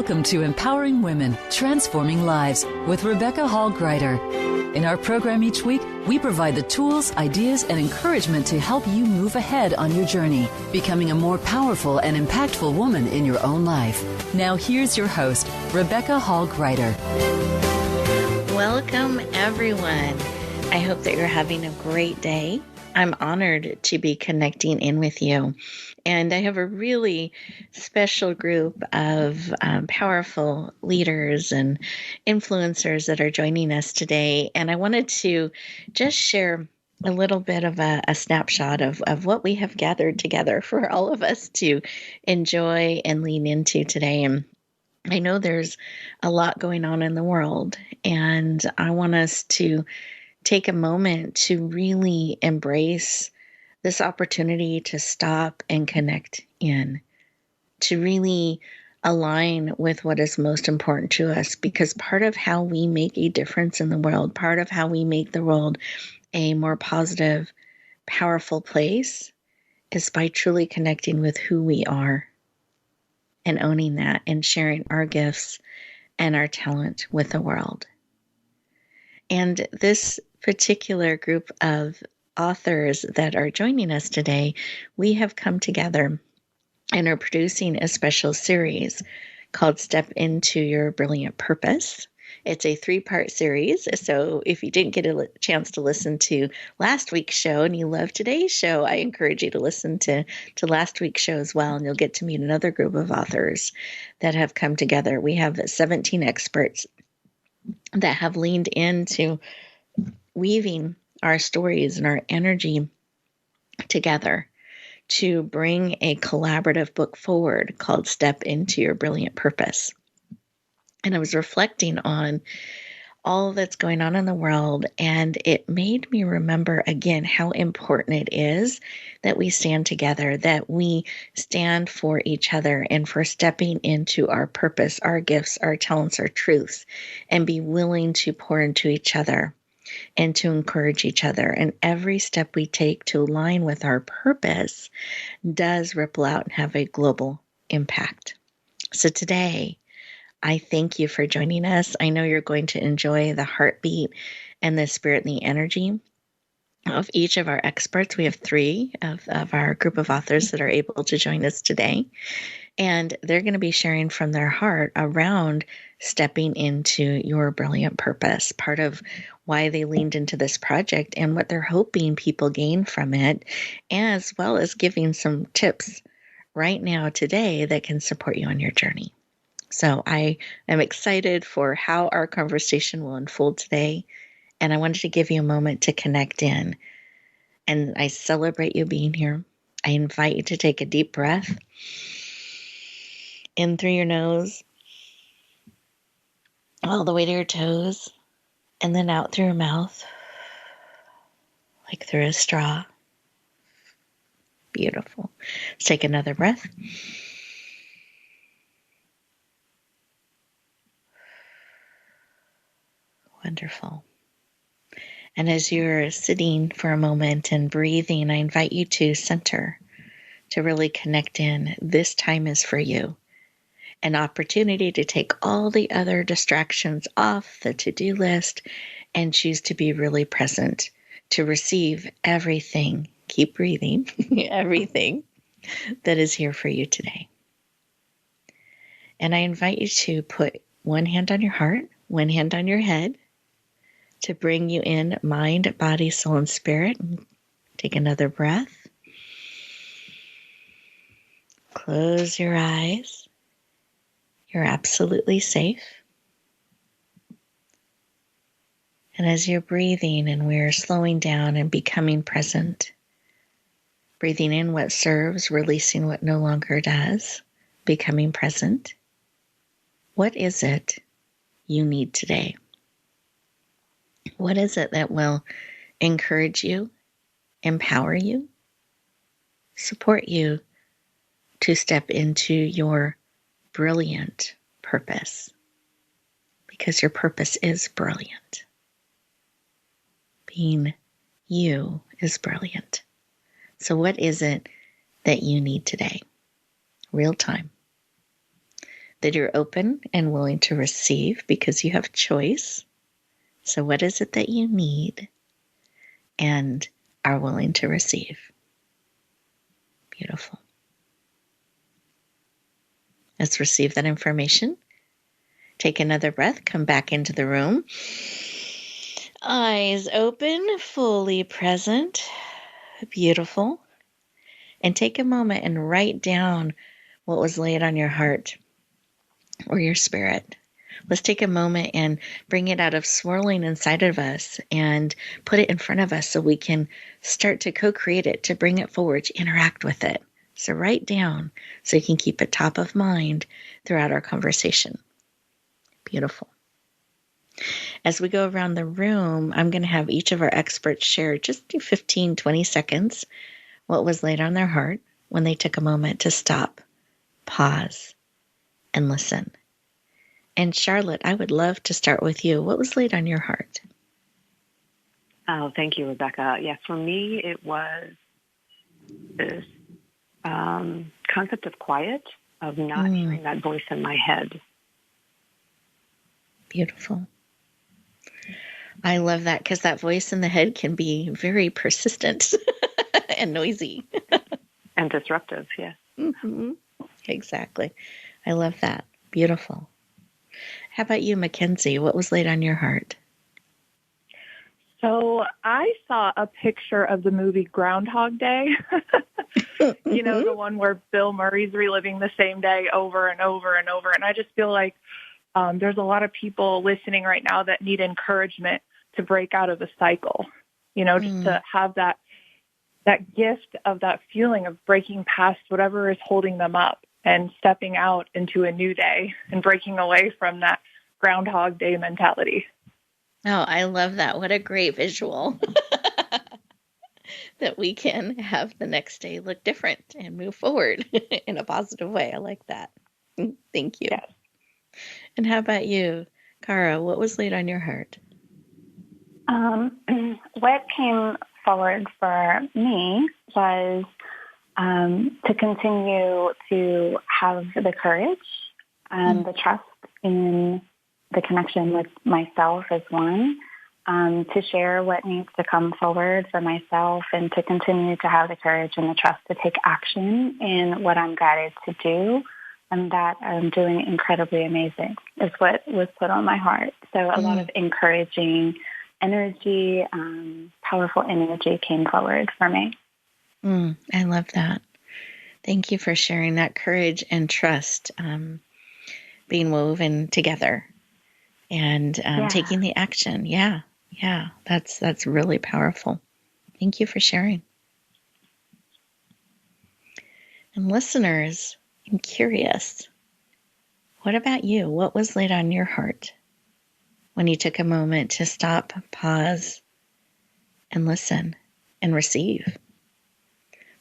Welcome to Empowering Women, Transforming Lives with Rebecca Hall-Gruyter. In our program each week, we provide the tools, ideas, and encouragement to help you move ahead on your journey, becoming a more powerful and impactful woman in your own life. Now here's your host, Rebecca Hall-Gruyter. Welcome, everyone. I hope that you're having a great day. I'm honored to be connecting in with you. And I have a really special group of powerful leaders and influencers that are joining us today. And I wanted to just share a little bit of a snapshot of what we have gathered together for all of us to enjoy and lean into today. And I know there's a lot going on in the world, and I want us to take a moment to really embrace this opportunity to stop and connect in, to really align with what is most important to us, because part of how we make a difference in the world, part of how we make the world a more positive, powerful place is by truly connecting with who we are and owning that and sharing our gifts and our talent with the world. And this particular group of authors that are joining us today, we have come together and are producing a special series called Step Into Your Brilliant Purpose. It's a 3-part series, so if you didn't get a chance to listen to last week's show and you love today's show, I encourage you to listen to last week's show as well, and you'll get to meet another group of authors that have come together. We have 17 experts that have leaned into weaving our stories and our energy together to bring a collaborative book forward called Step Into Your Brilliant Purpose. And I was reflecting on all that's going on in the world, and it made me remember again how important it is that we stand together, that we stand for each other and for stepping into our purpose, our gifts, our talents, our truths, and be willing to pour into each other and to encourage each other. And every step we take to align with our purpose does ripple out and have a global impact. So today, I thank you for joining us. I know you're going to enjoy the heartbeat and the spirit and the energy of each of our experts. We have 3 of our group of authors that are able to join us today. And they're going to be sharing from their heart around stepping into your brilliant purpose, part of why they leaned into this project and what they're hoping people gain from it, as well as giving some tips right now today that can support you on your journey. So I am excited for how our conversation will unfold today, and I wanted to give you a moment to connect in. And I celebrate you being here. I invite you to take a deep breath in through your nose, all the way to your toes, and then out through your mouth, like through a straw. Beautiful. Let's take another breath. Wonderful. And as you're sitting for a moment and breathing, I invite you to center, to really connect in. This time is for you. An opportunity to take all the other distractions off the to-do list and choose to be really present, to receive everything, keep breathing, everything that is here for you today. And I invite you to put one hand on your heart, one hand on your head, to bring you in mind, body, soul, and spirit. Take another breath. Close your eyes. You're absolutely safe. And as you're breathing and we're slowing down and becoming present, breathing in what serves, releasing what no longer does, becoming present, what is it you need today? What is it that will encourage you, empower you, support you to step into your brilliant purpose? Because your purpose is brilliant. Being you is brilliant. So what is it that you need today? Real time. that you're open and willing to receive because you have choice. So what is it that you need and are willing to receive? Beautiful. Let's receive that information. Take another breath, come back into the room. Eyes open, fully present. Beautiful. And take a moment and write down what was laid on your heart or your spirit. Let's take a moment and bring it out of swirling inside of us and put it in front of us so we can start to co-create it, to bring it forward, to interact with it. So write down so you can keep it top of mind throughout our conversation. Beautiful. As we go around the room, I'm going to have each of our experts share just 15, 20 seconds what was laid on their heart when they took a moment to stop, pause, and listen. And Charlotte, I would love to start with you. What was laid on your heart? Oh, thank you, Rebecca. Yeah, for me, it was this concept of quiet, of not hearing that voice in my head. Beautiful. I love that because that voice in the head can be very persistent and noisy. And disruptive, yes. Mm-hmm. Exactly. I love that. Beautiful. How about you, Mackenzie? What was laid on your heart? So I saw a picture of the movie Groundhog Day. You know, the one where Bill Murray's reliving the same day over and over and over. And I just feel like there's a lot of people listening right now that need encouragement to break out of the cycle, you know, just to have that gift of that feeling of breaking past whatever is holding them up and stepping out into a new day and breaking away from that Groundhog Day mentality. Oh, I love that. What a great visual. That we can have the next day look different and move forward in a positive way. I like that. Thank you. Yes. And how about you, Cara? What was laid on your heart? What came forward for me was to continue to have the courage and the trust in the connection with myself as one, to share what needs to come forward for myself and to continue to have the courage and the trust to take action in what I'm guided to do and that I'm doing incredibly amazing is what was put on my heart. So a lot of encouraging energy, powerful energy came forward for me. I love that. Thank you for sharing that courage and trust being woven together and taking the action. Yeah, that's really powerful. Thank you for sharing. And listeners, I'm curious, what about you? What was laid on your heart when you took a moment to stop, pause, and listen and receive?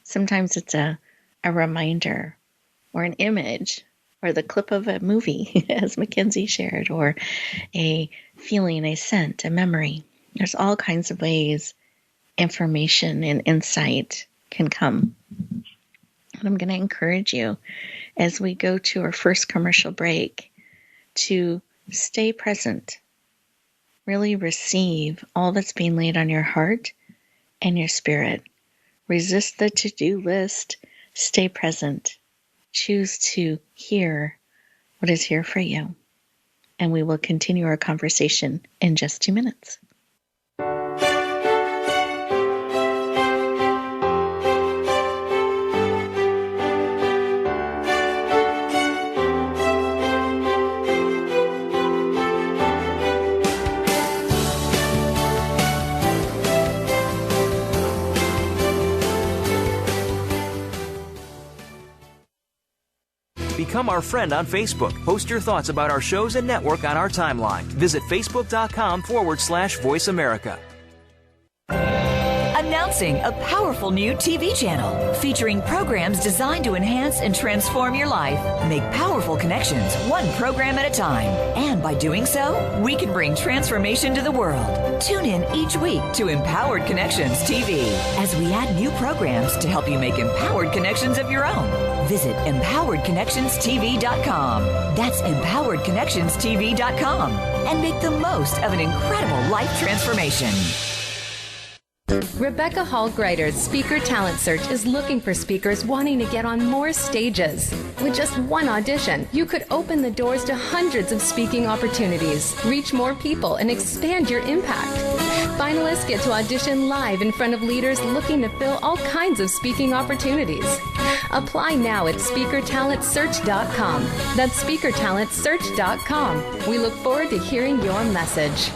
Sometimes it's a reminder or an image or the clip of a movie, as Mackenzie shared, or a feeling, a scent, a memory. There's all kinds of ways information and insight can come. And I'm going to encourage you as we go to our first commercial break to stay present. Really receive all that's being laid on your heart and your spirit. Resist the to-do list. Stay present. Choose to hear what is here for you. And we will continue our conversation in just 2 minutes. Become our friend on Facebook. Post your thoughts about our shows and network on our timeline. Visit Facebook.com/Voice America. announcing a powerful new TV channel featuring programs designed to enhance and transform your life. Make powerful connections, one program at a time. And by doing so, we can bring transformation to the world. Tune in each week to Empowered Connections TV as we add new programs to help you make empowered connections of your own. Visit empoweredconnectionstv.com. That's empoweredconnectionstv.com. And make the most of an incredible life transformation. Rebecca Hall Greider's Speaker Talent Search is looking for speakers wanting to get on more stages. With just one audition, you could open the doors to hundreds of speaking opportunities, reach more people, and expand your impact. Finalists get to audition live in front of leaders looking to fill all kinds of speaking opportunities. Apply now at SpeakerTalentSearch.com. That's SpeakerTalentSearch.com. We look forward to hearing your message.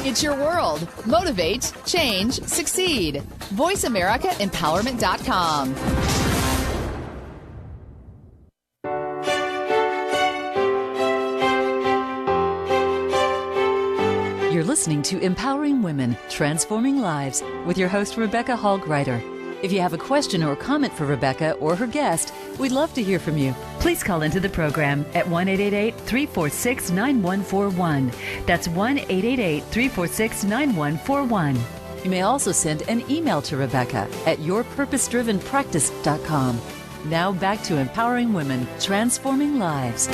It's your world. Motivate, change, succeed. VoiceAmericaEmpowerment.com. You're listening to Empowering Women, Transforming Lives with your host, Rebecca Hall Greider. If you have a question or comment for Rebecca or her guest, we'd love to hear from you. Please call into the program at 1-888-346-9141. That's 1-888-346-9141. You may also send an email to Rebecca at yourpurposedrivenpractice.com. Now back to Empowering Women, Transforming Lives.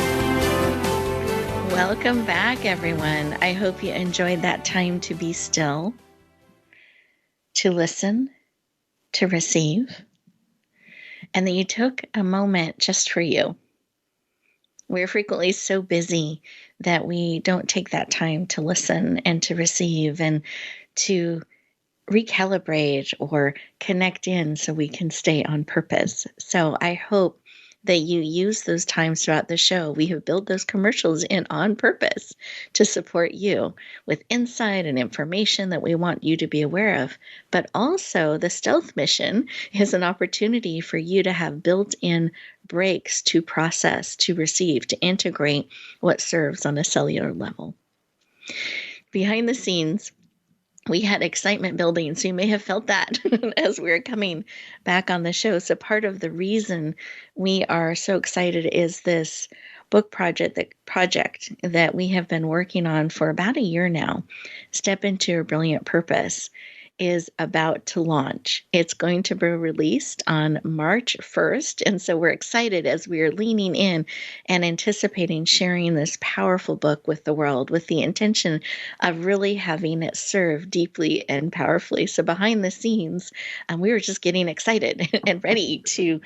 Welcome back, everyone. I hope you enjoyed that time to be still, to listen, to receive, and that you took a moment just for you. We're frequently so busy that we don't take that time to listen and to receive and to recalibrate or connect in so we can stay on purpose. So I hope that you use those times throughout the show. We have built those commercials in on purpose to support you with insight and information that we want you to be aware of. But also the Stealth Mission is an opportunity for you to have built-in breaks to process, to receive, to integrate what serves on a cellular level. Behind the scenes, we had excitement building, so you may have felt that as we were coming back on the show. So part of the reason we are so excited is this book project that we have been working on for about a year now. Step into Your Brilliant Purpose is about to launch. It's going to be released on March 1st. And so we're excited as we are leaning in and anticipating sharing this powerful book with the world with the intention of really having it serve deeply and powerfully. So behind the scenes, we were just getting excited and ready to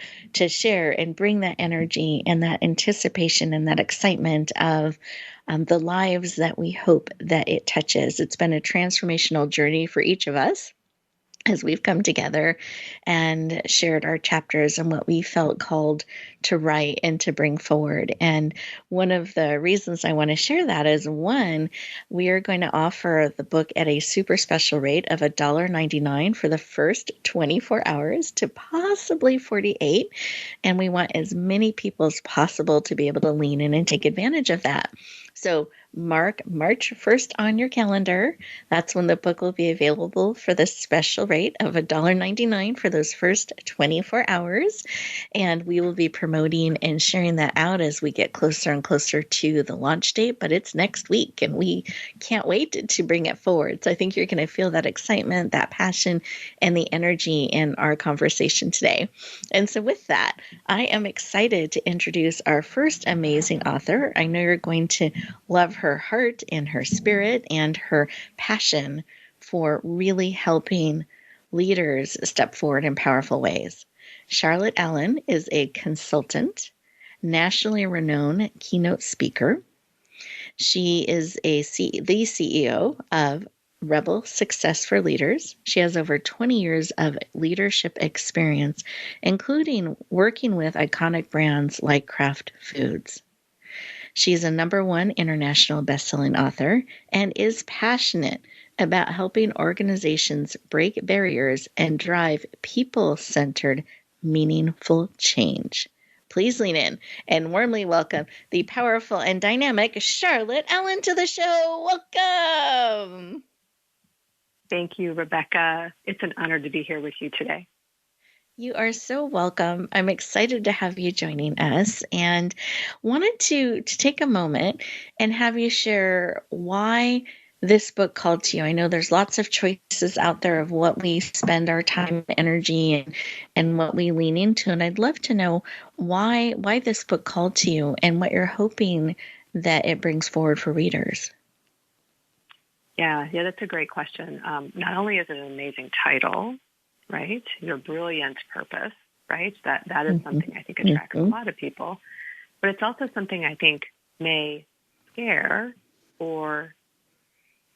share and bring that energy and that anticipation and that excitement of the lives that we hope that it touches. It's been a transformational journey for each of us as we've come together and shared our chapters and what we felt called to write and to bring forward. And one of the reasons I want to share that is, one, we are going to offer the book at a super special rate of $1.99 for the first 24 hours to possibly 48. And we want as many people as possible to be able to lean in and take advantage of that. So mark March 1st on your calendar. That's when the book will be available for the special rate of $1.99 for those first 24 hours. And we will be promoting and sharing that out as we get closer and closer to the launch date. But it's next week, and we can't wait to bring it forward. So I think you're going to feel that excitement, that passion, and the energy in our conversation today. And so with that, I am excited to introduce our first amazing author. I know you're going to love her heart and her spirit and her passion for really helping leaders step forward in powerful ways. Charlotte Allen is a consultant, nationally renowned keynote speaker. She is the CEO of Rebel Success for Leaders. She has over 20 years of leadership experience, including working with iconic brands like Kraft Foods. She's a #1 international best-selling author and is passionate about helping organizations break barriers and drive people-centered, meaningful change. Please lean in and warmly welcome the powerful and dynamic Charlotte Allen to the show. Welcome. Thank you, Rebecca. It's an honor to be here with you today. You are so welcome. I'm excited to have you joining us and wanted to take a moment and have you share why this book called to you. I know there's lots of choices out there of what we spend our time, energy, and what we lean into. And I'd love to know why this book called to you and what you're hoping that it brings forward for readers. Yeah, that's a great question. Not only is it an amazing title, right? Your brilliant purpose, right? That is something I think attracts a lot of people. But it's also something I think may scare or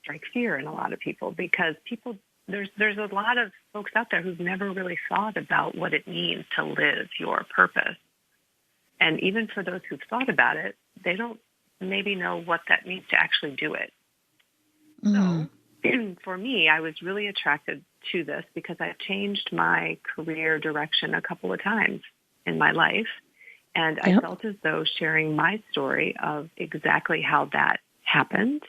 strike fear in a lot of people, because there's a lot of folks out there who've never really thought about what it means to live your purpose. And even for those who've thought about it, they don't maybe know what that means to actually do it. So for me, I was really attracted to this because I changed my career direction a couple of times in my life. And I felt as though sharing my story of exactly how that happened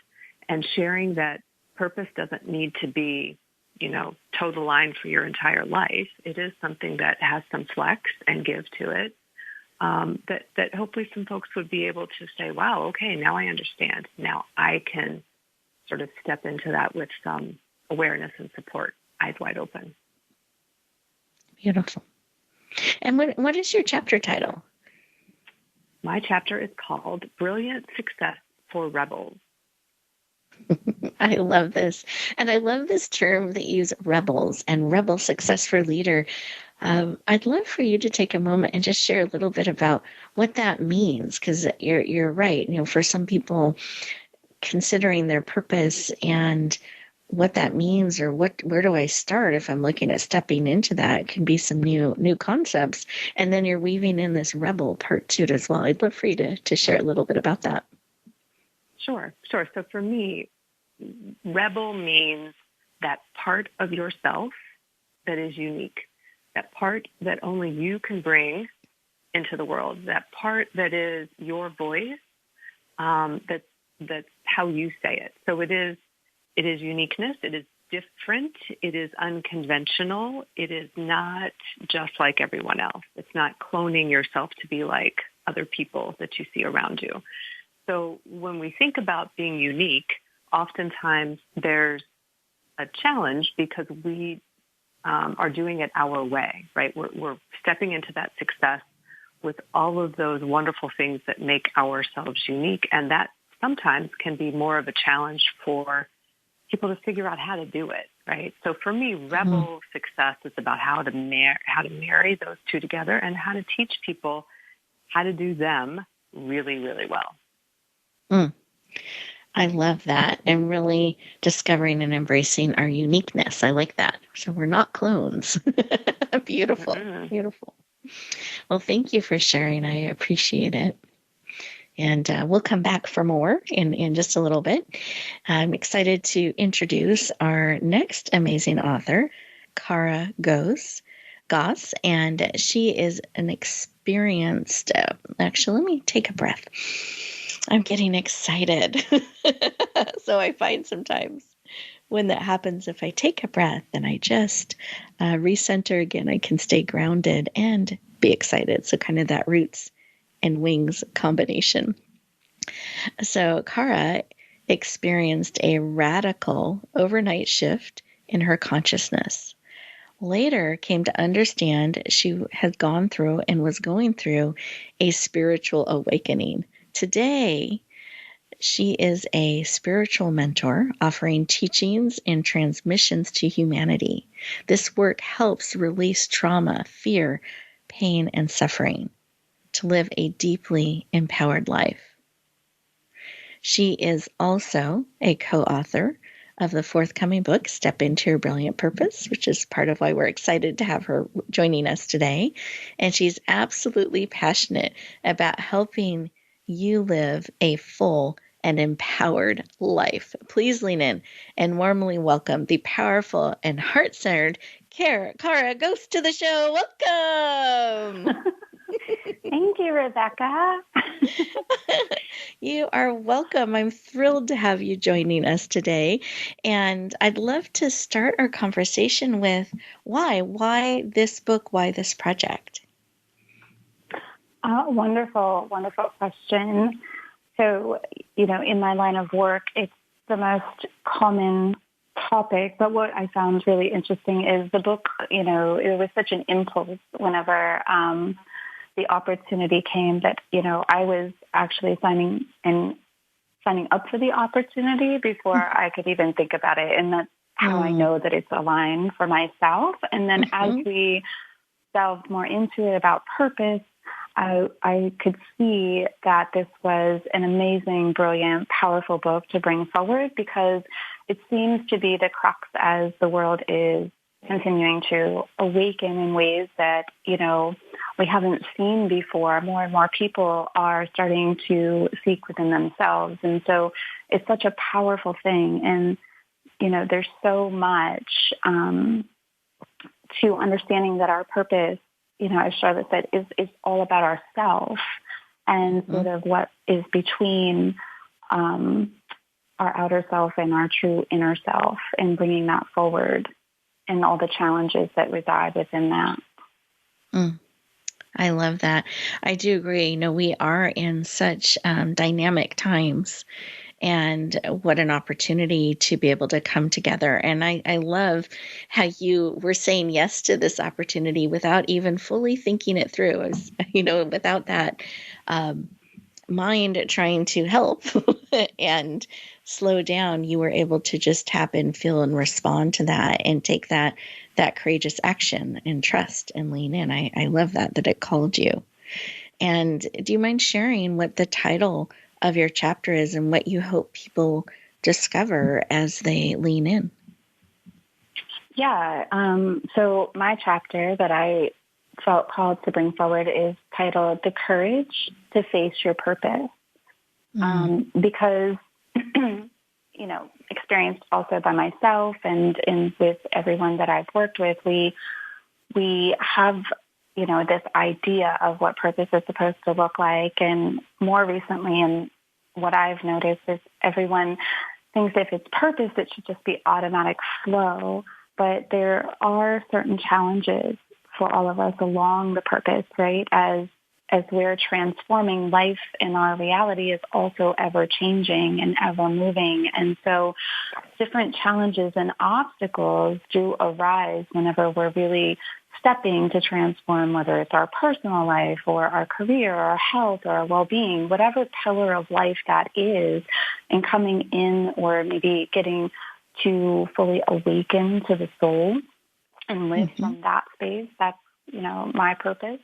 and sharing that purpose doesn't need to be, toe the line for your entire life. It is something that has some flex and give to it. That hopefully some folks would be able to say, wow, okay, now I understand. Now I can sort of step into that with some awareness and support, eyes wide open. Beautiful. And what is your chapter title? My chapter is called Brilliant Success for Rebels. I love this. And I love this term that you use, rebels and rebel success for leader. I'd love for you to take a moment and just share a little bit about what that means, because you're right. For some people, considering their purpose and what that means, or where do I start if I'm looking at stepping into that, it can be some new concepts. And then you're weaving in this rebel part to it as well. I'd love for you to share a little bit about that. Sure. So for me, rebel means that part of yourself that is unique, that part that only you can bring into the world, that part that is your voice, that's how you say it. So it is uniqueness. It is different. It is unconventional. It is not just like everyone else. It's not cloning yourself to be like other people that you see around you. So when we think about being unique, oftentimes there's a challenge because we are doing it our way, right? We're stepping into that success with all of those wonderful things that make ourselves unique. And that sometimes can be more of a challenge for people to figure out how to do it, right? So for me, rebel success is about how to marry those two together and how to teach people how to do them really, really well. I love that. And really discovering and embracing our uniqueness. I like that. So we're not clones. Beautiful. Beautiful. Well, thank you for sharing. I appreciate it. And we'll come back for more in just a little bit. I'm excited to introduce our next amazing author, Kara Goss. And she is an experienced, actually, let me take a breath. I'm getting excited. So I find sometimes when that happens, if I take a breath and I just recenter again, I can stay grounded and be excited. So kind of that roots and wings combination. So Kara experienced a radical overnight shift in her consciousness. Later came to understand she had gone through and was going through a spiritual awakening. Today, she is a spiritual mentor offering teachings and transmissions to humanity. This work helps release trauma, fear, pain, and suffering to live a deeply empowered life. She is also a co-author of the forthcoming book, Step Into Your Brilliant Purpose, which is part of why we're excited to have her joining us today. And she's absolutely passionate about helping you live a full and empowered life. Please lean in and warmly welcome the powerful and heart-centered Kara Goss to the show. Welcome. Thank you, Rebecca. You are welcome. I'm thrilled to have you joining us today. And I'd love to start our conversation with why? Why this book? Why this project? Wonderful, wonderful question. So, in my line of work, it's the most common topic, but what I found really interesting is the book, it was such an impulse whenever the opportunity came that, I was actually signing up for the opportunity before I could even think about it. And that's how I know that it's aligned for myself. And then as we delved more into it about purpose, I could see that this was an amazing, brilliant, powerful book to bring forward because it seems to be the crux as the world is continuing to awaken in ways that, we haven't seen before. More and more people are starting to seek within themselves. And so it's such a powerful thing. And, there's so much to understanding that our purpose, as Charlotte said, is all about ourself and sort of what is between our outer self and our true inner self and bringing that forward and all the challenges that reside within that. I love that. I do agree. We are in such dynamic times, and what an opportunity to be able to come together. And I love how you were saying yes to this opportunity without even fully thinking it through, as without that mind trying to help and slow down. You were able to just tap in, feel, and respond to that and take that courageous action and trust and lean in. I love that it called you. And do you mind sharing what the title of your chapter is and what you hope people discover as they lean in? Yeah. So my chapter that I felt called to bring forward is titled The Courage to Face Your Purpose. Because, experienced also by myself and with everyone that I've worked with, we have, this idea of what purpose is supposed to look like. And more recently, and what I've noticed is everyone thinks if it's purpose, it should just be automatic flow. But there are certain challenges for all of us along the purpose, right? As we're transforming, life in our reality is also ever changing and ever moving. And so different challenges and obstacles do arise whenever we're really stepping to transform, whether it's our personal life or our career or our health or our well-being, whatever pillar of life that is, and coming in or maybe getting to fully awaken to the soul and live from that space. That's, my purpose.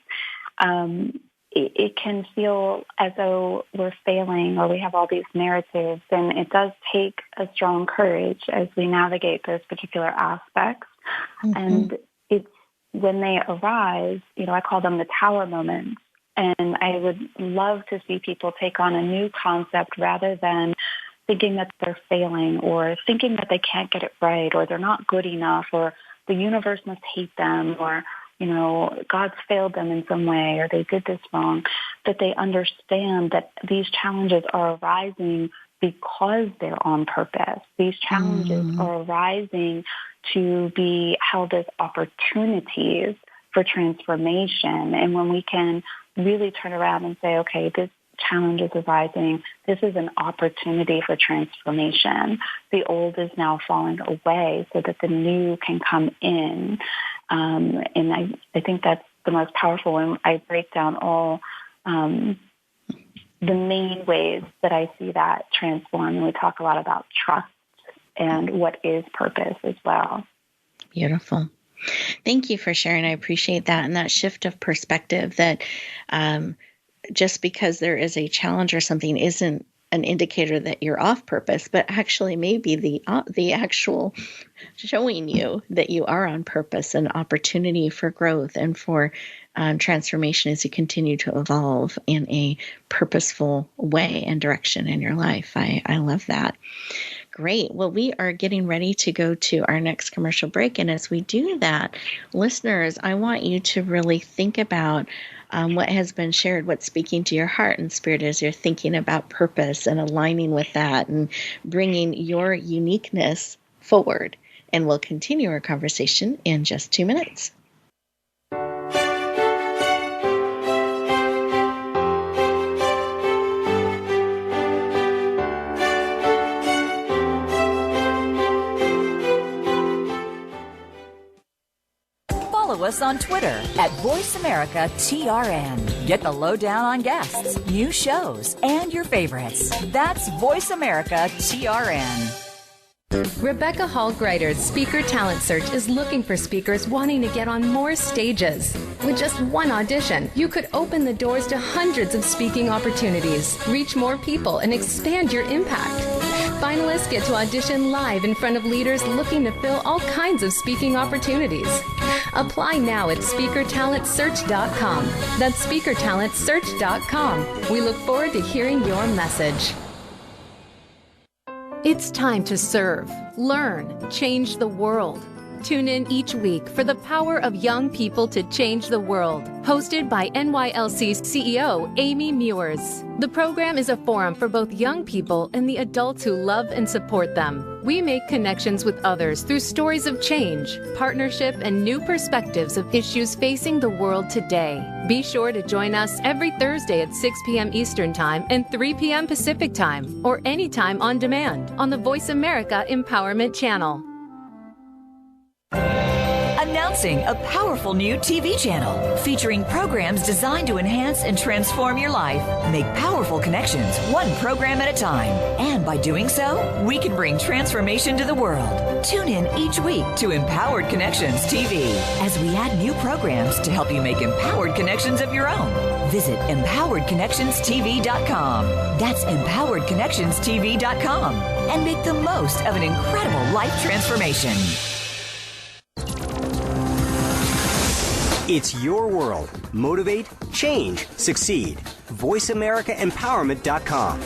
It can feel as though we're failing or we have all these narratives, and it does take a strong courage as we navigate those particular aspects. And it's when they arise, I call them the tower moments. And I would love to see people take on a new concept rather than thinking that they're failing or thinking that they can't get it right or they're not good enough or the universe must hate them or God's failed them in some way or they did this wrong, that they understand that these challenges are arising because they're on purpose. These challenges are arising to be held as opportunities for transformation. And when we can really turn around and say, okay, this challenge is arising, this is an opportunity for transformation. The old is now falling away so that the new can come in. And I think that's the most powerful when I break down all the main ways that I see that transform. And we talk a lot about trust and what is purpose as well. Beautiful. Thank you for sharing. I appreciate that. And that shift of perspective that just because there is a challenge or something isn't an indicator that you're off purpose, but actually maybe the actual showing you that you are on purpose, an opportunity for growth and for transformation as you continue to evolve in a purposeful way and direction in your life. I love that. Great. Well, we are getting ready to go to our next commercial break. And as we do that, listeners, I want you to really think about what has been shared, what's speaking to your heart and spirit as you're thinking about purpose and aligning with that and bringing your uniqueness forward. And we'll continue our conversation in just 2 minutes. Follow us on Twitter at VoiceAmericaTRN. Get the lowdown on guests, new shows, and your favorites. That's VoiceAmericaTRN. Rebecca Hall Greider's Speaker Talent Search is looking for speakers wanting to get on more stages. With just one audition, you could open the doors to hundreds of speaking opportunities, reach more people, and expand your impact. Finalists get to audition live in front of leaders looking to fill all kinds of speaking opportunities. Apply now at SpeakerTalentSearch.com. That's SpeakerTalentSearch.com. We look forward to hearing your message. It's time to serve, learn, change the world. Tune in each week for the power of young people to change the world. Hosted by NYLC's CEO, Amy Mewers. The program is a forum for both young people and the adults who love and support them. We make connections with others through stories of change, partnership, and new perspectives of issues facing the world today. Be sure to join us every Thursday at 6 p.m. Eastern Time and 3 p.m. Pacific Time, or anytime on demand on the Voice America Empowerment Channel. Announcing a powerful new TV channel featuring programs designed to enhance and transform your life. Make powerful connections, one program at a time. And by doing so, we can bring transformation to the world. Tune in each week to Empowered Connections TV as we add new programs to help you make empowered connections of your own. Visit EmpoweredConnectionsTV.com. That's EmpoweredConnectionsTV.com. And make the most of an incredible life transformation. It's your world. Motivate, change, succeed. VoiceAmericaEmpowerment.com.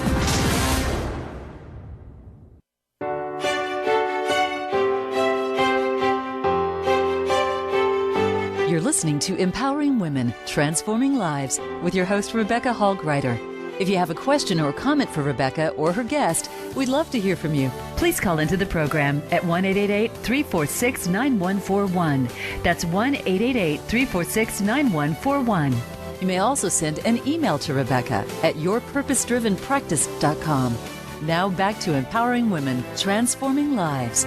You're listening to Empowering Women, Transforming Lives with your host, Rebecca Hall Greider. If you have a question or comment for Rebecca or her guest, we'd love to hear from you. Please call into the program at 1-888-346-9141. That's 1-888-346-9141. You may also send an email to Rebecca at yourpurposedrivenpractice.com. Now back to Empowering Women, Transforming Lives.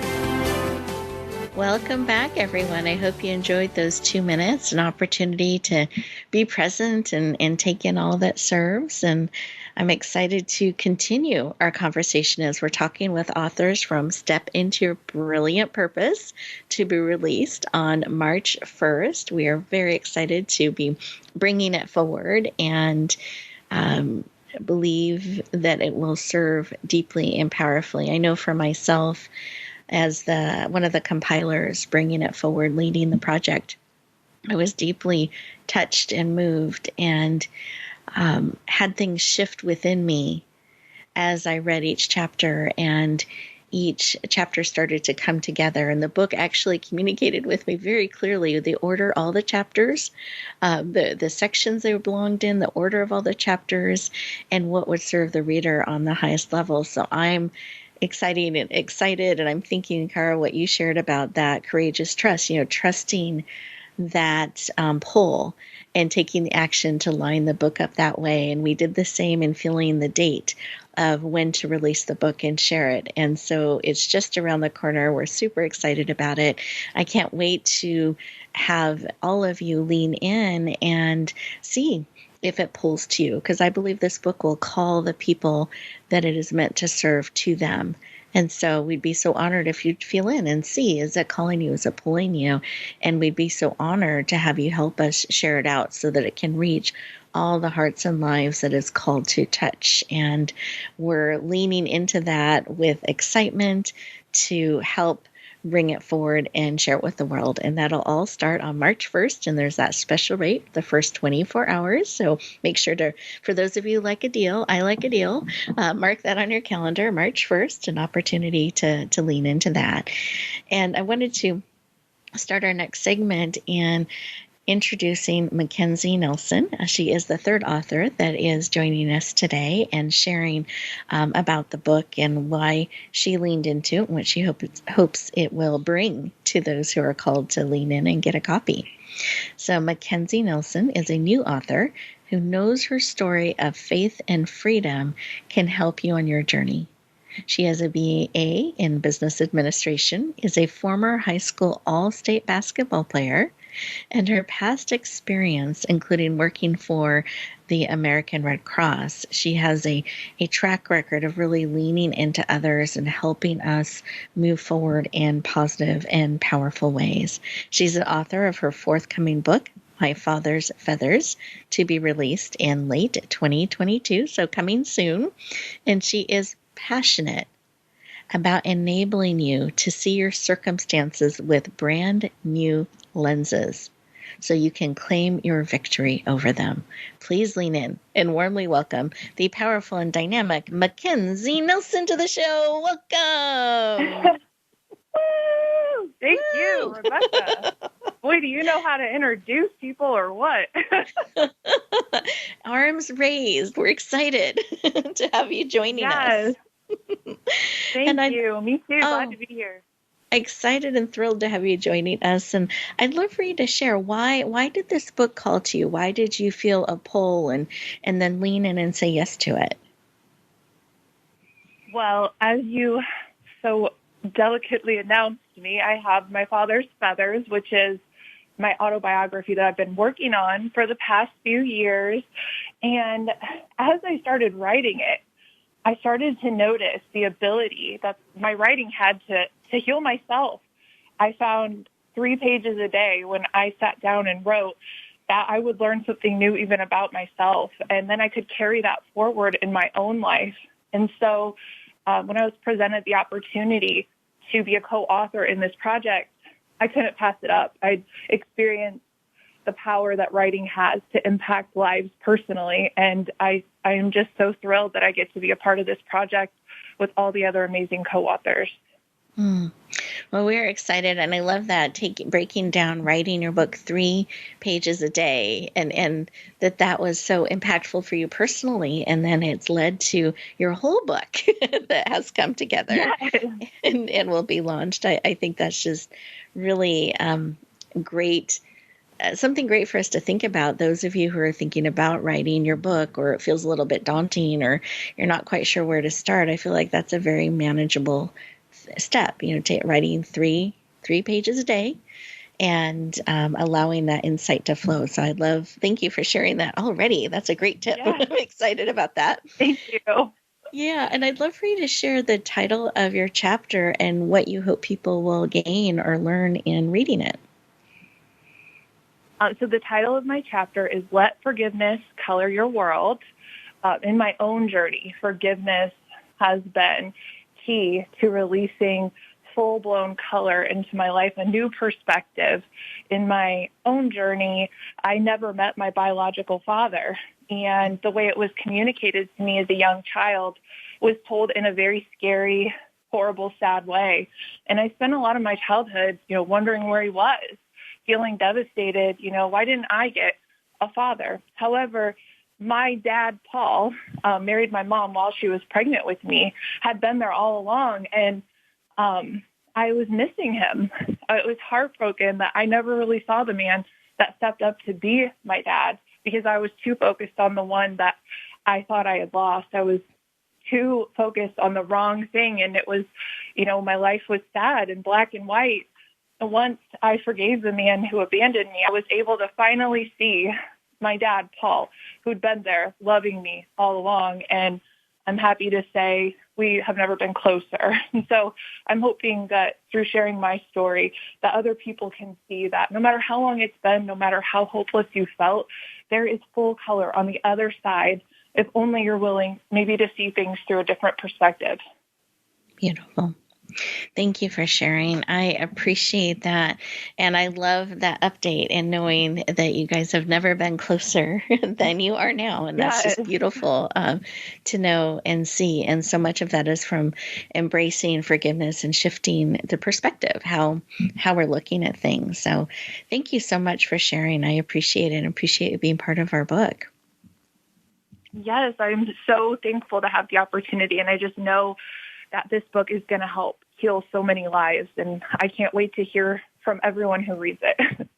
Welcome back, everyone. I hope you enjoyed those 2 minutes, an opportunity to be present and take in all that serves. And I'm excited to continue our conversation as we're talking with authors from Step Into Your Brilliant Purpose, to be released on March 1st. We are very excited to be bringing it forward and believe that it will serve deeply and powerfully. I know for myself, as one of the compilers bringing it forward, leading the project, I was deeply touched and moved and had things shift within me as I read each chapter, and each chapter started to come together. And the book actually communicated with me very clearly the order, all the chapters, the sections they belonged in, the order of all the chapters, and what would serve the reader on the highest level. So I'm excited, and I'm thinking, Cara, what you shared about that courageous trust, trusting that pull and taking the action to line the book up that way. And we did the same in filling the date of when to release the book and share it. And so it's just around the corner. We're super excited about it. I can't wait to have all of you lean in and see if it pulls to you, because I believe this book will call the people that it is meant to serve to them. And so we'd be so honored if you'd feel in and see, is it calling you? Is it pulling you? And we'd be so honored to have you help us share it out so that it can reach all the hearts and lives that it's called to touch. And we're leaning into that with excitement to help bring it forward and share it with the world. And that'll all start on March 1st. And there's that special rate, the first 24 hours. So make sure to, for those of you who like a deal, I like a deal, mark that on your calendar, March 1st, an opportunity to lean into that. And I wanted to start our next segment and introducing Mackenzie Nelson. She is the third author that is joining us today and sharing about the book and why she leaned into it and what she hopes it will bring to those who are called to lean in and get a copy. So Mackenzie Nelson is a new author who knows her story of faith and freedom can help you on your journey. She has a BA in business administration, is a former high school all-state basketball player, and her past experience, including working for the American Red Cross, she has a track record of really leaning into others and helping us move forward in positive and powerful ways. She's an author of her forthcoming book, My Father's Feathers, to be released in late 2022, so coming soon. And she is passionate about enabling you to see your circumstances with brand new lenses so you can claim your victory over them. Please lean in and warmly welcome the powerful and dynamic Mackenzie Nelson to the show. Welcome. Woo! Thank you, Rebecca. Boy, do you know how to introduce people or what? Arms raised. We're excited to have you joining us. Thank you. Me too. Glad to be here. Excited and thrilled to have you joining us. And I'd love for you to share why did this book call to you? Why did you feel a pull and then lean in and say yes to it? Well, as you so delicately announced to me, I have My Father's Feathers, which is my autobiography that I've been working on for the past few years. And as I started writing it, I started to notice the ability that my writing had to heal myself. I found 3 pages a day when I sat down and wrote that I would learn something new even about myself, and then I could carry that forward in my own life. And so when I was presented the opportunity to be a co-author in this project, I couldn't pass it up. I'd experienced the power that writing has to impact lives personally, and I am just so thrilled that I get to be a part of this project with all the other amazing co-authors. Well, we're excited, and I love that, breaking down writing your book 3 pages a day, and that was so impactful for you personally, and then it's led to your whole book that has come together. Yes. and will be launched. I think that's just really great. Something great for us to think about, those of you who are thinking about writing your book, or it feels a little bit daunting, or you're not quite sure where to start. I feel like that's a very manageable step, writing 3 pages a day and allowing that insight to flow. So thank you for sharing that already. That's a great tip. Yeah. I'm excited about that. Thank you. Yeah, and I'd love for you to share the title of your chapter and what you hope people will gain or learn in reading it. So the title of my chapter is Let Forgiveness Color Your World. In my own journey, forgiveness has been key to releasing full-blown color into my life, a new perspective. In my own journey, I never met my biological father, and the way it was communicated to me as a young child was told in a very scary, horrible, sad way. And I spent a lot of my childhood, wondering where he was, feeling devastated, why didn't I get a father? However, my dad, Paul, married my mom while she was pregnant with me, had been there all along, and I was missing him. I was heartbroken that I never really saw the man that stepped up to be my dad, because I was too focused on the one that I thought I had lost. I was too focused on the wrong thing, and it was, my life was sad and black and white. And once I forgave the man who abandoned me, I was able to finally see my dad, Paul, who'd been there loving me all along. And I'm happy to say we have never been closer. And so I'm hoping that through sharing my story, that other people can see that no matter how long it's been, no matter how hopeless you felt, there is full color on the other side, if only you're willing maybe to see things through a different perspective. Beautiful. Thank you for sharing. I appreciate that. And I love that update and knowing that you guys have never been closer than you are now. And that's just beautiful to know and see. And so much of that is from embracing forgiveness and shifting the perspective, how we're looking at things. So thank you so much for sharing. I appreciate it and appreciate you being part of our book. Yes, I'm so thankful to have the opportunity. And I just know that this book is going to help heal so many lives. And I can't wait to hear from everyone who reads it.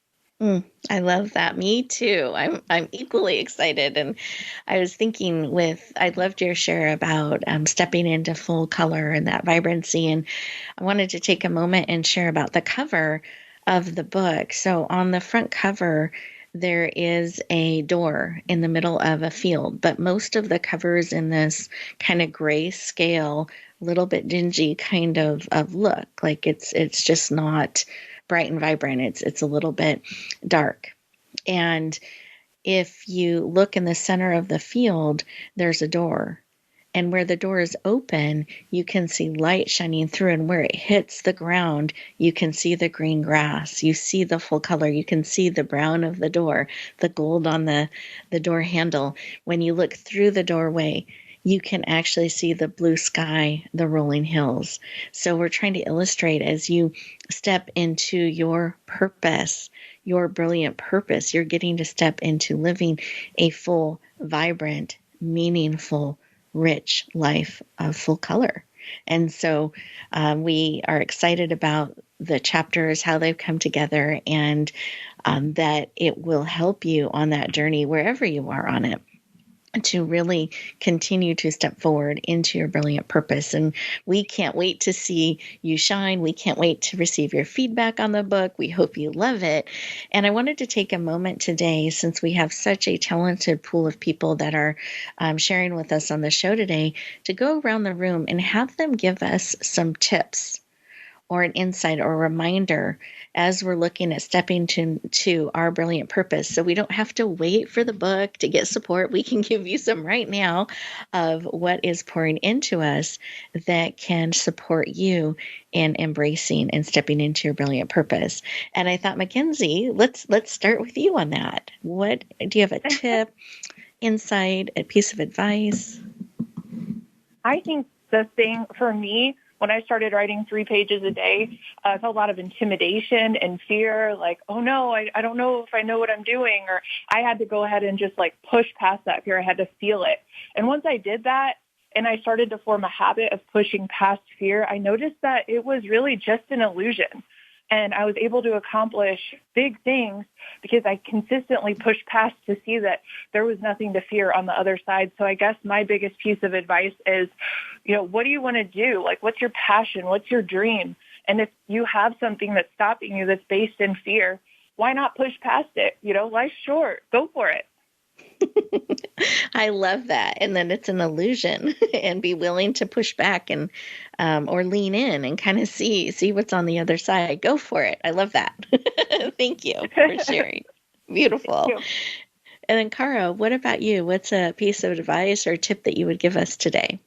I love that. Me too. I'm equally excited. And I was thinking I loved your share about stepping into full color and that vibrancy. And I wanted to take a moment and share about the cover of the book. So on the front cover, there is a door in the middle of a field, but most of the cover is in this kind of gray scale, little bit dingy kind of look. Like it's just not bright and vibrant. It's a little bit dark. And if you look in the center of the field, there's a door. And where the door is open, you can see light shining through. And where it hits the ground, you can see the green grass. You see the full color. You can see the brown of the door, the gold on the door handle. When you look through the doorway, you can actually see the blue sky, the rolling hills. So we're trying to illustrate as you step into your purpose, your brilliant purpose, you're getting to step into living a full, vibrant, meaningful, rich life of full color. And so we are excited about the chapters, how they've come together, and that it will help you on that journey wherever you are on it, to really continue to step forward into your brilliant purpose. And we can't wait to see you shine. We can't wait to receive your feedback on the book. We hope you love it. And I wanted to take a moment today, since we have such a talented pool of people that are sharing with us on the show today, to go around the room and have them give us some tips or an insight or a reminder as we're looking at stepping to our brilliant purpose. So we don't have to wait for the book to get support. We can give you some right now of what is pouring into us that can support you in embracing and stepping into your brilliant purpose. And I thought, Mackenzie, let's start with you on that. What do you have, a tip, insight, a piece of advice? I think the thing for me, when I started writing 3 pages a day, I felt a lot of intimidation and fear, like, oh no, I don't know if I know what I'm doing. Or I had to go ahead and just like push past that fear. I had to feel it. And once I did that and I started to form a habit of pushing past fear, I noticed that it was really just an illusion. And I was able to accomplish big things because I consistently pushed past to see that there was nothing to fear on the other side. So I guess my biggest piece of advice is, what do you want to do? Like, what's your passion? What's your dream? And if you have something that's stopping you that's based in fear, why not push past it? Life's short. Go for it. I love that. And then it's an illusion, and be willing to push back and or lean in and kind of see what's on the other side. Go for it. I love that. Thank you for sharing. Beautiful. And then Cara, what about you? What's a piece of advice or tip that you would give us today?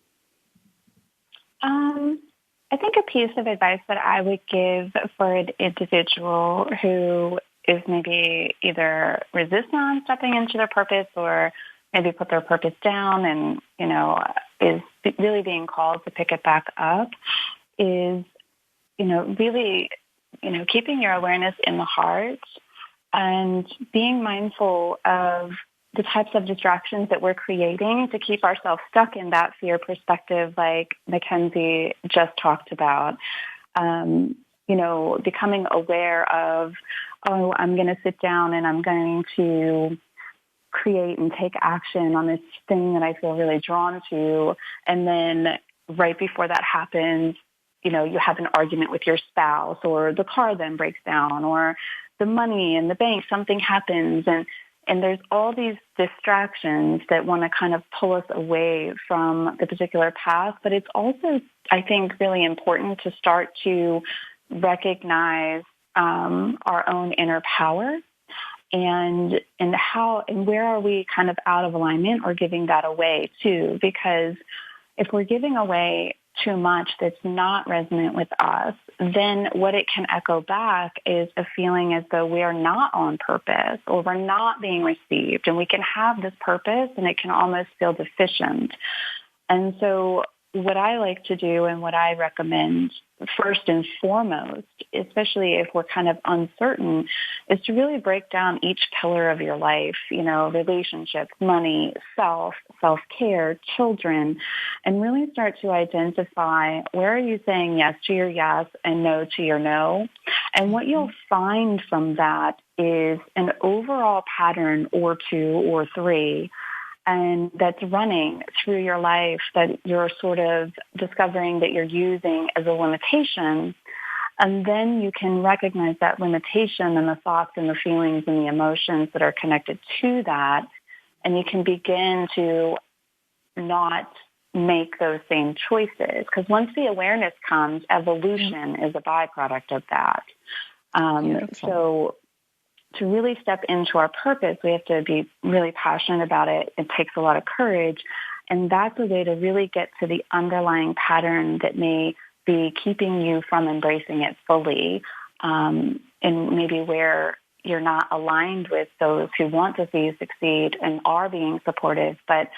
I think a piece of advice that I would give for an individual who is maybe either resistant on stepping into their purpose, or maybe put their purpose down and, is really being called to pick it back up, is, really, keeping your awareness in the heart and being mindful of the types of distractions that we're creating to keep ourselves stuck in that fear perspective, like Mackenzie just talked about. Becoming aware of, I'm going to sit down and I'm going to create and take action on this thing that I feel really drawn to. And then right before that happens, you have an argument with your spouse, or the car then breaks down, or the money in the bank, something happens. And there's all these distractions that want to kind of pull us away from the particular path. But it's also, I think, really important to start to recognize our own inner power and where are we kind of out of alignment or giving that away too. Because if we're giving away too much that's not resonant with us, then what it can echo back is a feeling as though we are not on purpose or we're not being received. And we can have this purpose and it can almost feel deficient. And so what I like to do and what I recommend first and foremost, especially if we're kind of uncertain, is to really break down each pillar of your life, relationships, money, self-care, children, and really start to identify where are you saying yes to your yes and no to your no. And what you'll find from that is an overall pattern or two or three, and that's running through your life that you're sort of discovering that you're using as a limitation. And then you can recognize that limitation and the thoughts and the feelings and the emotions that are connected to that. And you can begin to not make those same choices. Because once the awareness comes, evolution is a byproduct of that. So to really step into our purpose, we have to be really passionate about it. It takes a lot of courage. And that's a way to really get to the underlying pattern that may be keeping you from embracing it fully, and maybe where you're not aligned with those who want to see you succeed and are being supportive, but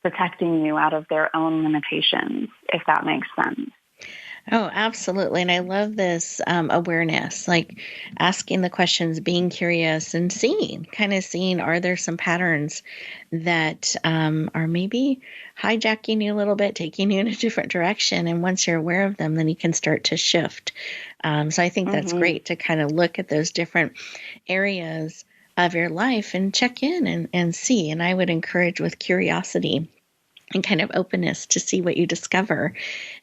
protecting you out of their own limitations, if that makes sense. Oh, absolutely. And I love this awareness, like asking the questions, being curious and seeing, are there some patterns that are maybe hijacking you a little bit, taking you in a different direction. And once you're aware of them, then you can start to shift. So I think that's great to kind of look at those different areas of your life and check in and see. And I would encourage with curiosity and kind of openness to see what you discover,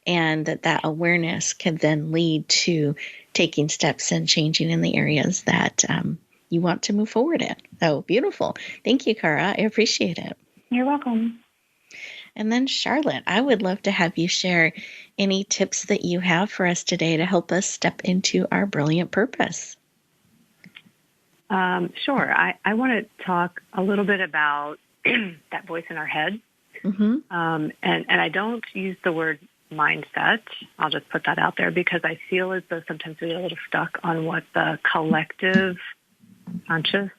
and that awareness can then lead to taking steps and changing in the areas that you want to move forward in. Oh, beautiful. Thank you, Cara. I appreciate it. You're welcome. And then Charlotte, I would love to have you share any tips that you have for us today to help us step into our brilliant purpose. Sure. I want to talk a little bit about that voice in our head. And I don't use the word mindset. I'll just put that out there because I feel as though sometimes we get a little stuck on what the collective conscious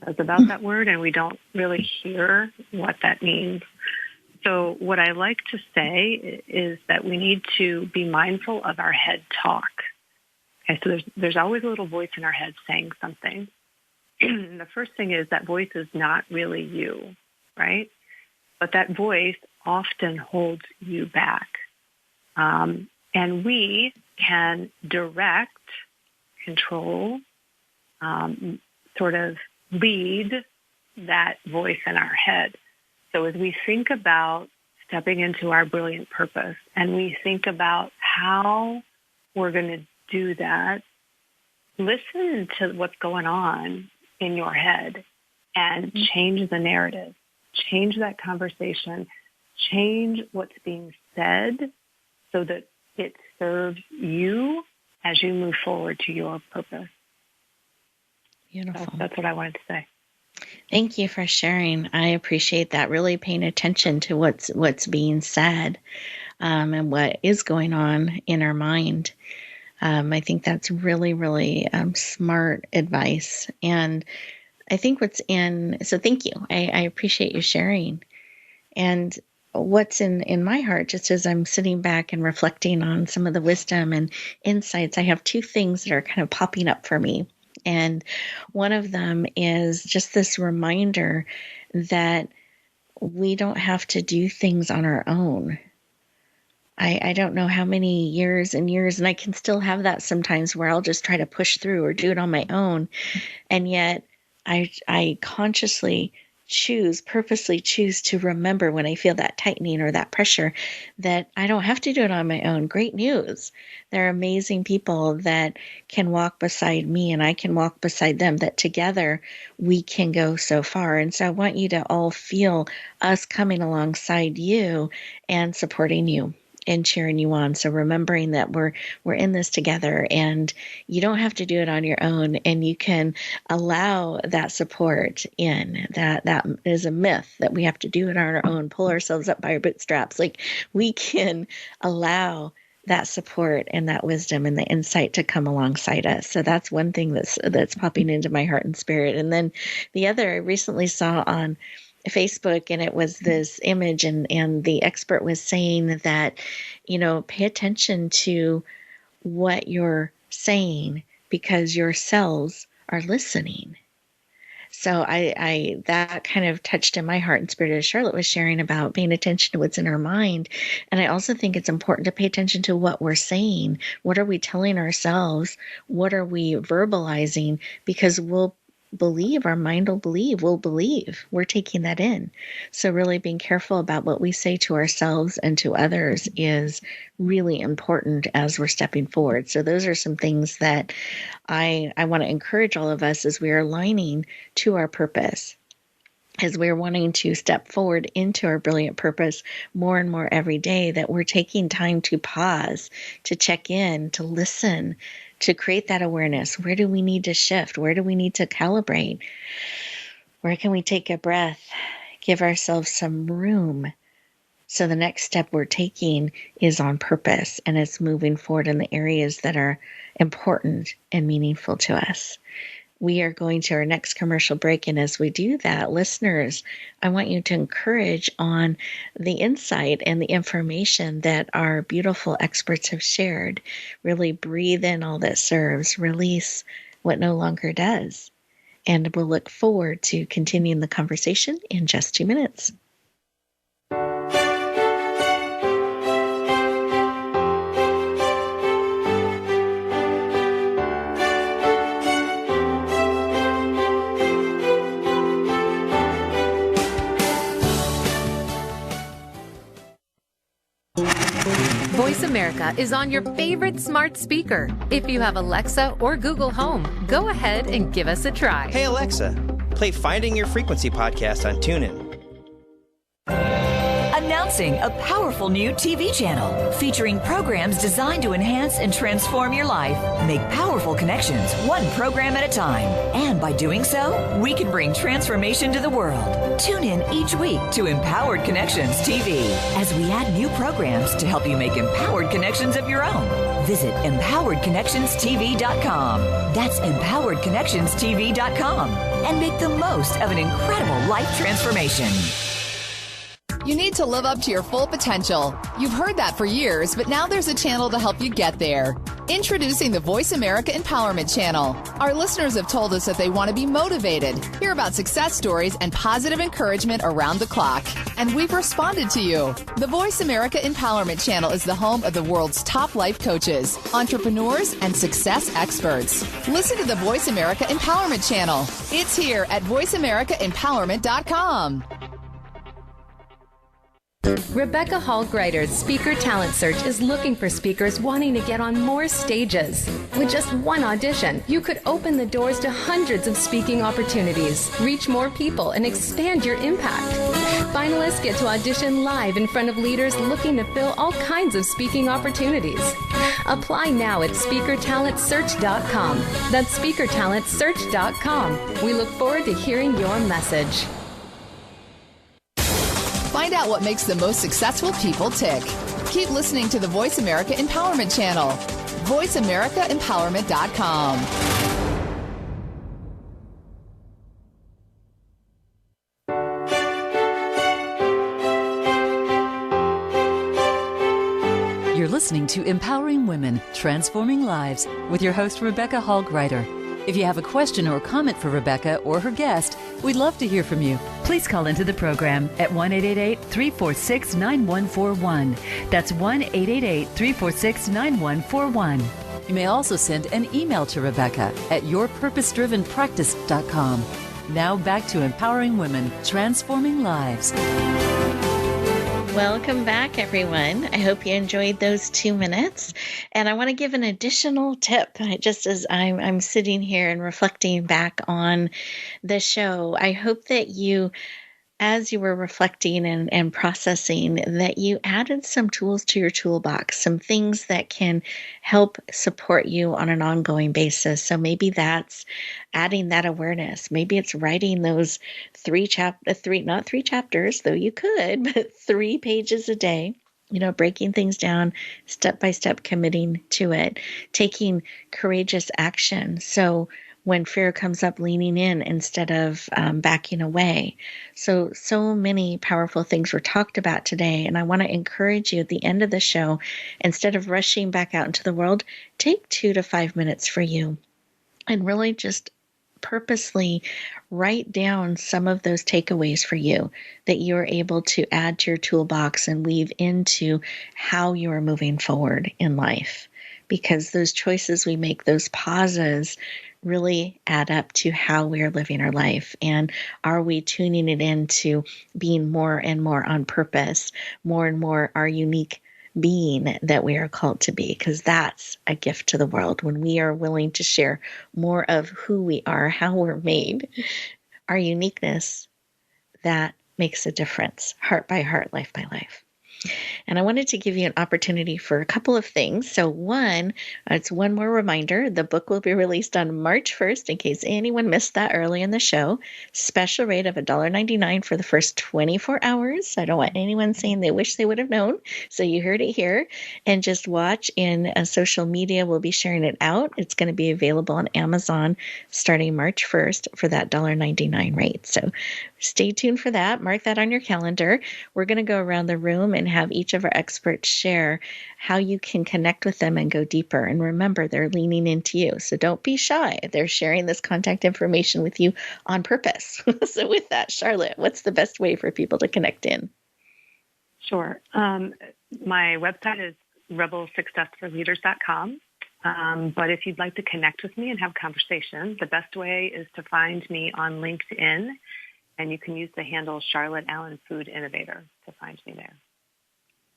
says about that word, and we don't really hear what that means. So what I like to say is that we need to be mindful of our head talk. Okay, so there's always a little voice in our head saying something. And the first thing is that voice is not really you, right? But that voice often holds you back. And we can direct, control, sort of lead that voice in our head. So as we think about stepping into our brilliant purpose and we think about how we're going to do that, listen to what's going on in your head and change the narrative. Change that conversation, change what's being said so that it serves you as you move forward to your purpose. Beautiful. So that's what I wanted to say. Thank you for sharing. I appreciate that. Really paying attention to what's being said and what is going on in our mind. I think that's really, really smart advice. And I think so thank you. I appreciate you sharing. And what's in my heart, just as I'm sitting back and reflecting on some of the wisdom and insights, I have two things that are kind of popping up for me. And one of them is just this reminder that we don't have to do things on our own. I don't know how many years and years, and I can still have that sometimes where I'll just try to push through or do it on my own. And yet I consciously purposely choose to remember when I feel that tightening or that pressure that I don't have to do it on my own. Great news. There are amazing people that can walk beside me and I can walk beside them, that together we can go so far. And so I want you to all feel us coming alongside you and supporting you and cheering you on. So remembering that we're in this together, and you don't have to do it on your own, and you can allow that support in. That is a myth that we have to do it on our own, pull ourselves up by our bootstraps. Like, we can allow that support and that wisdom and the insight to come alongside us. So that's one thing that's popping into my heart and spirit. And then the other, I recently saw on Facebook, and it was this image, and the expert was saying that, pay attention to what you're saying, because your cells are listening. So I that kind of touched in my heart and spirit as Charlotte was sharing about paying attention to what's in our mind. And I also think it's important to pay attention to what we're saying. What are we telling ourselves? What are we verbalizing? Because we'll believe, our mind will believe, we're taking that in. So really being careful about what we say to ourselves and to others is really important as we're stepping forward. So those are some things that I want to encourage all of us as we are aligning to our purpose, as we're wanting to step forward into our brilliant purpose more and more every day, that we're taking time to pause, to check in, to listen, to create that awareness. Where do we need to shift? Where do we need to calibrate? Where can we take a breath, give ourselves some room? So the next step we're taking is on purpose, and it's moving forward in the areas that are important and meaningful to us. We are going to our next commercial break, and as we do that, listeners, I want you to encourage on the insight and the information that our beautiful experts have shared. Really breathe in all that serves, release what no longer does, and we'll look forward to continuing the conversation in just 2 minutes. Voice America is on your favorite smart speaker. If you have Alexa or Google Home, go ahead and give us a try. Hey Alexa, play Finding Your Frequency podcast on TuneIn. Announcing a powerful new TV channel featuring programs designed to enhance and transform your life. Make powerful connections, one program at a time. And by doing so, we can bring transformation to the world. Tune in each week to Empowered Connections TV as we add new programs to help you make empowered connections of your own. Visit empoweredconnectionstv.com. That's empoweredconnectionstv.com. And make the most of an incredible life transformation. You need to live up to your full potential. You've heard that for years, but now there's a channel to help you get there. Introducing the Voice America Empowerment Channel. Our listeners have told us that they want to be motivated, hear about success stories, and positive encouragement around the clock. And we've responded to you. The Voice America Empowerment Channel is the home of the world's top life coaches, entrepreneurs, and success experts. Listen to the Voice America Empowerment Channel. It's here at voiceamericaempowerment.com. Rebecca Hall Greider's Speaker Talent Search is looking for speakers wanting to get on more stages. With just one audition, you could open the doors to hundreds of speaking opportunities, reach more people, and expand your impact. Finalists get to audition live in front of leaders looking to fill all kinds of speaking opportunities. Apply now at SpeakerTalentSearch.com. That's SpeakerTalentSearch.com. We look forward to hearing your message. Find out what makes the most successful people tick. Keep listening to the Voice America Empowerment Channel. VoiceAmericaEmpowerment.com. You're listening to Empowering Women, Transforming Lives with your host, Rebecca Hall Greider. If you have a question or comment for Rebecca or her guest, we'd love to hear from you. Please call into the program at 1-888-346-9141. That's 1-888-346-9141. You may also send an email to Rebecca at yourpurposedrivenpractice.com. Now back to Empowering Women, Transforming Lives. Welcome back, everyone. I hope you enjoyed those 2 minutes. And I want to give an additional tip, just as I'm sitting here and reflecting back on the show. I hope that you as you were reflecting and processing, that you added some tools to your toolbox, some things that can help support you on an ongoing basis. So maybe that's adding that awareness. Maybe it's writing those not three chapters, though you could, but 3 pages a day. Breaking things down step by step, committing to it, taking courageous action. So when fear comes up, leaning in instead of backing away. So many powerful things were talked about today. And I want to encourage you at the end of the show, instead of rushing back out into the world, take 2 to 5 minutes for you and really just purposely write down some of those takeaways for you that you're able to add to your toolbox and weave into how you are moving forward in life. Because those choices we make, those pauses, really add up to how we are living our life. And are we tuning it into being more and more on purpose, more and more our unique being that we are called to be? Because that's a gift to the world when we are willing to share more of who we are, how we're made, our uniqueness. That makes a difference, heart by heart, life by life. And I wanted to give you an opportunity for a couple of things. So one, it's one more reminder. The book will be released on March 1st, in case anyone missed that early in the show. Special rate of $1.99 for the first 24 hours. I don't want anyone saying they wish they would have known. So you heard it here. And just watch in social media. We'll be sharing it out. It's going to be available on Amazon starting March 1st for that $1.99 rate. So stay tuned for that. Mark that on your calendar. We're going to go around the room and have each of our experts share how you can connect with them and go deeper. And remember, they're leaning into you. So don't be shy. They're sharing this contact information with you on purpose. So with that, Charlotte, what's the best way for people to connect in? Sure. My website is rebelsuccessforleaders.com. But if you'd like to connect with me and have a conversation, the best way is to find me on LinkedIn. And you can use the handle Charlotte Allen Food Innovator to find me there.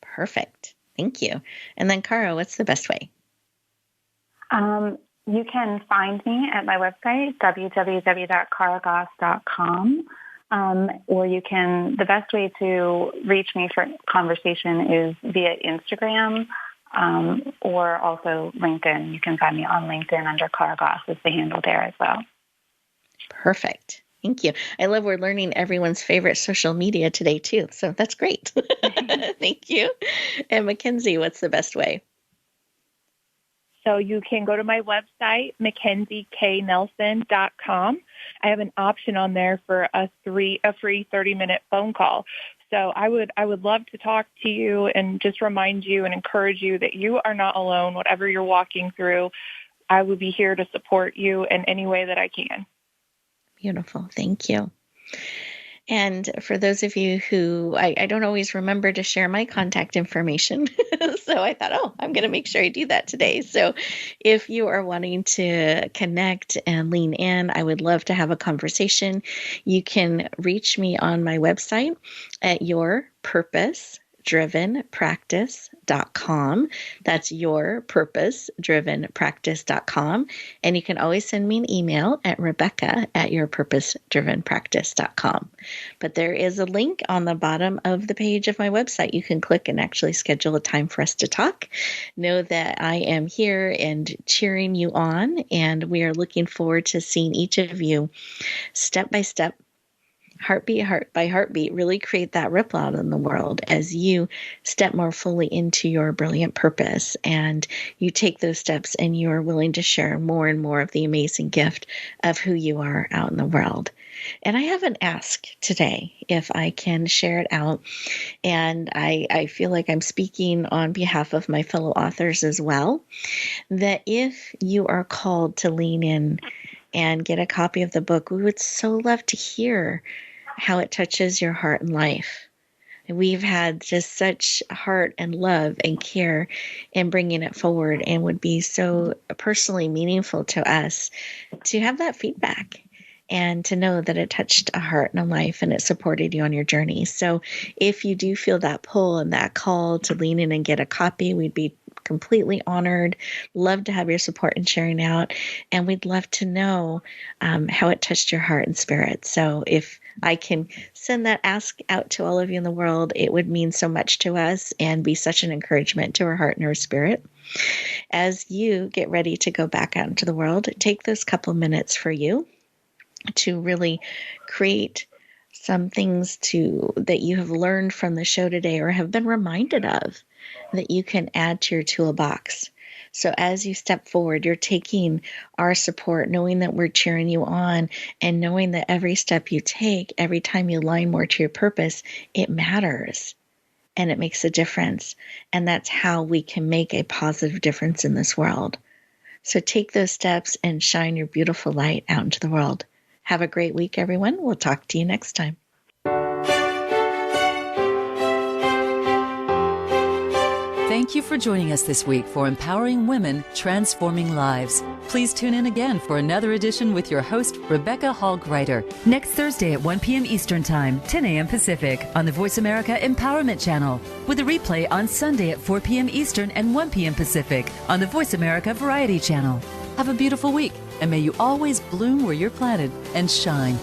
Perfect. Thank you. And then, Cara, what's the best way? You can find me at my website, www.caragoss.com. Or the best way to reach me for conversation is via Instagram or also LinkedIn. You can find me on LinkedIn under Cara Goss is the handle there as well. Perfect. Thank you. I love we're learning everyone's favorite social media today, too. So that's great. Thank you. And Mackenzie, what's the best way? So you can go to my website, MackenzieKNelson.com. I have an option on there for a free 30-minute phone call. So I would love to talk to you and just remind you and encourage you that you are not alone. Whatever you're walking through, I will be here to support you in any way that I can. Beautiful. Thank you. And for those of you who, I don't always remember to share my contact information. So I thought, I'm going to make sure I do that today. So if you are wanting to connect and lean in, I would love to have a conversation. You can reach me on my website at yourpurposedrivenpractice.com. That's yourpurposedrivenpractice.com. And you can always send me an email at Rebecca@yourpurposedrivenpractice.com. But there is a link on the bottom of the page of my website. You can click and actually schedule a time for us to talk. Know that I am here and cheering you on, and we are looking forward to seeing each of you step by step, heartbeat, heart by heartbeat, really create that ripple out in the world as you step more fully into your brilliant purpose and you take those steps and you are willing to share more and more of the amazing gift of who you are out in the world. And I have an ask today, if I can share it out. And I feel like I'm speaking on behalf of my fellow authors as well, that if you are called to lean in and get a copy of the book, we would so love to hear how it touches your heart and life. We've had just such heart and love and care in bringing it forward, and would be so personally meaningful to us to have that feedback and to know that it touched a heart and a life and it supported you on your journey. So if you do feel that pull and that call to lean in and get a copy, we'd be completely honored. Love to have your support in sharing out. And we'd love to know how it touched your heart and spirit. So if I can send that ask out to all of you in the world, it would mean so much to us and be such an encouragement to our heart and our spirit. As you get ready to go back out into the world, take those couple minutes for you to really create some things that you have learned from the show today or have been reminded of that you can add to your toolbox. So as you step forward, you're taking our support, knowing that we're cheering you on, and knowing that every step you take, every time you align more to your purpose, it matters and it makes a difference. And that's how we can make a positive difference in this world. So take those steps and shine your beautiful light out into the world. Have a great week, everyone. We'll talk to you next time. Thank you for joining us this week for Empowering Women, Transforming Lives. Please tune in again for another edition with your host, Rebecca Hall-Gruyter, next Thursday at 1 p.m. Eastern Time, 10 a.m. Pacific, on the Voice America Empowerment Channel, with a replay on Sunday at 4 p.m. Eastern and 1 p.m. Pacific on the Voice America Variety Channel. Have a beautiful week, and may you always bloom where you're planted and shine.